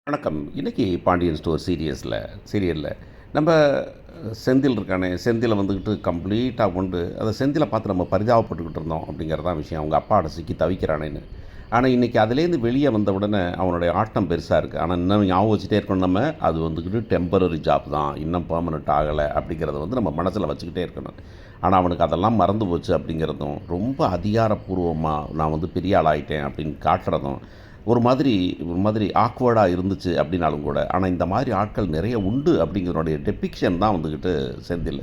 வணக்கம். இன்னைக்கு பாண்டியன் ஸ்டோர் சீரியல்ல நம்ம செந்தில் இருக்கானே, செந்தில வந்துக்கிட்டு கம்ப்ளீட்டா கொண்டு அந்த செந்தில பார்த்து நம்ம பரிதாபப்பட்டுக்கிட்டு இருந்தோம் அப்படிங்கிறது தான் விஷயம். அவங்க அப்பாட்ட சிக்கி தவிக்கிறானேன்னு. ஆனா, இன்னைக்கு அதுலேருந்து வெளிய வந்த உடனே அவனுடைய ஆட்டம் பெருசா இருக்கு. ஆனா, இன்னும் ஞாபகம் வச்சுட்டே இருக்கணும் நம்ம, அது வந்துக்கிட்டு டெம்பரரி ஜாப் தான். இன்னும் பெர்மனன்ட் ஆகல அப்படிங்கிறத வந்து நம்ம மனசுல வச்சுக்கிட்டே இருக்கணும். ஆனா, அவனுக்கு அதெல்லாம் மறந்து போச்சு அப்படிங்கிறதும், ரொம்ப அதிகாரப்பூர்வமா நான் வந்து பெரிய ஆள் ஆயிட்டேன் அப்படின்னு காட்டுறதும், ஒரு மாதிரி ஒரு மாதிரி ஆக்வர்டா இருந்துச்சு அப்படின்னாலும் கூட, ஆனா இந்த மாதிரி ஆட்கள் நிறைய உண்டு அப்படிங்கிறனுடைய டெபிக்ஷன் தான் வந்துக்கிட்டு செந்தில்.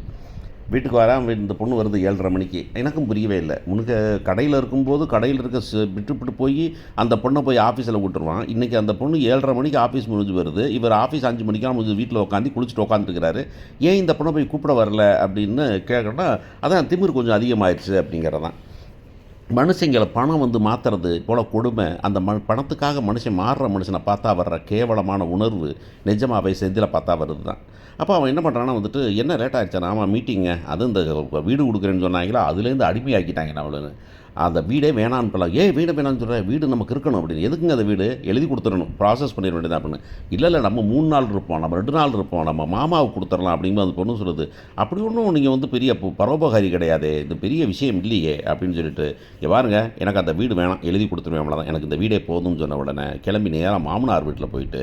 வீட்டுக்கு வரேன், இந்த பொண்ணு வருது 7:30 மணிக்கு. எனக்கும் புரியவே இல்ல. முன்னுக்க கடையில இருக்கும்போது, கடையில இருக்க விட்டுப்புட்டு போயி, அந்த பொண்ண போய் ஆஃபீஸில விட்டுருவான். இன்னைக்கு அந்த பொண்ணு 7:30 மணிக்கு ஆஃபீஸ் முடிஞ்சு வருது. இவர் ஆஃபீஸ் 5 மணிக்கெல்லாம் முடிஞ்சு வீட்ல உட்காந்து குளிச்சுட்டு உட்காந்துருக்கிறாரு. ஏன் இந்த பொண்ண போய் கூப்பிட வரல அப்படின்னு கேட்டோன்னா, அதான் திமிரு கொஞ்சம் அதிகமாயிருச்சு அப்படிங்கிறது தான். மனுஷங்கள பணம் வந்து மாத்துறது போல கொடுமை, அந்த பணத்துக்காக மனுஷன் மாறுற மனுஷனை பார்த்தா வர்ற கேவலமான உணர்வு, நிஜமாவே செந்தில பார்த்தா வருது தான். அப்போ அவன் என்ன பண்ணுறான்னா வந்துட்டு, "என்ன லேட் ஆயிடுச்சாண்ணா?" "ஆமாம் மீட்டிங்க. அதுவும் இந்த வீடு குடுக்குறேன்னு சொன்னாங்களா, அதுலேருந்து அடிமையாக்கிட்டாங்க அவளன்னு. அந்த வீடே வேணான்னுலாம்." "ஏன் வீடு வேணான்னு சொல்ற? வீடு நமக்கு இருக்கணும்." அப்படின்னு. "எதுக்குங்க அந்த வீடு? எழுதி கொடுத்துடணும். ப்ராசஸ் பண்ணிட வேண்டியது அப்படின்னு." "இல்ல நம்ம 3 நாள் இருப்போம், நம்ம 2 நாள் இருப்போம், நம்ம மாமாவுக்கு கொடுத்துடலாம்." அப்படிங்கும்போது அந்த பொண்ணு சொல்லுது, "அப்படி ஒன்றும் நீங்கள் வந்து பெரிய பரோபகாரி கிடையாதே, இது பெரிய விஷயம் இல்லையே." அப்படின்னு சொல்லிட்டு, "இங்க பாருங்க, எனக்கு அந்த வீடு வேணாம், எழுதி கொடுத்துருவேன் அவ்வளோதான். எனக்கு இந்த வீடே போதும்னு சொன்ன உடனே கிளம்பி நேராக மாமனார் வீட்டில் போயிட்டு,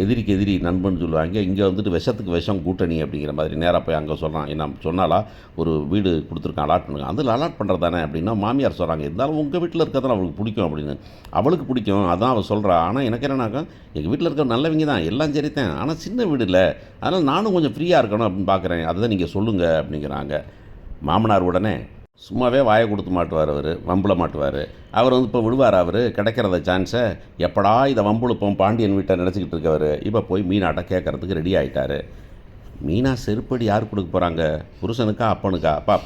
எதிரிக்கு எதிரி நண்பன் சொல்லுவாங்க, இங்கே வந்துட்டு விஷத்துக்கு விஷம் கூட்டணி அப்படிங்கிற மாதிரி நேராக போய் அங்கே சொல்கிறான். என்ன சொன்னாலா, ஒரு வீடு கொடுத்துருக்கான், அலாட் பண்ணுங்க. அதில் அலாட் பண்ணுறது தானே அப்படின்னா மாமியார் சொல்கிறாங்க, இருந்தாலும் உங்கள் வீட்டில் இருக்கிறது அவளுக்கு பிடிக்கும் அப்படின்னு. அவளுக்கு பிடிக்கும், அதான் அவள் சொல்கிறா. ஆனால் எனக்கு என்னன்னாக்கா, எங்கள் வீட்டில் இருக்க நல்லவங்க தான், எல்லாம் சரித்தான், ஆனால் சின்ன வீடு இல்லை, அதனால் நானும் கொஞ்சம் ஃப்ரீயாக இருக்கணும் அப்படின்னு பார்க்குறேன். அதுதான் நீங்கள் சொல்லுங்கள் அப்படிங்கிறாங்க. மாமனார் உடனே சும்மாவே வாயை கொடுத்து மாட்டுவார் அவர், வம்பில் மாட்டுவார். அவர் வந்து இப்போ விடுவார், அவர் கிடைக்கிறத சான்ஸை. எப்படா இதை வம்புழுப்போம் பாண்டியன் வீட்டை நினச்சிக்கிட்டு இருக்கவர், இப்போ போய் மீனாட்ட கேட்கறதுக்கு ரெடி ஆகிட்டார். மீனா செருப்படி யார் கொடுக்க போகிறாங்க? புருஷனுக்கா அப்பனுக்கா? அப்பா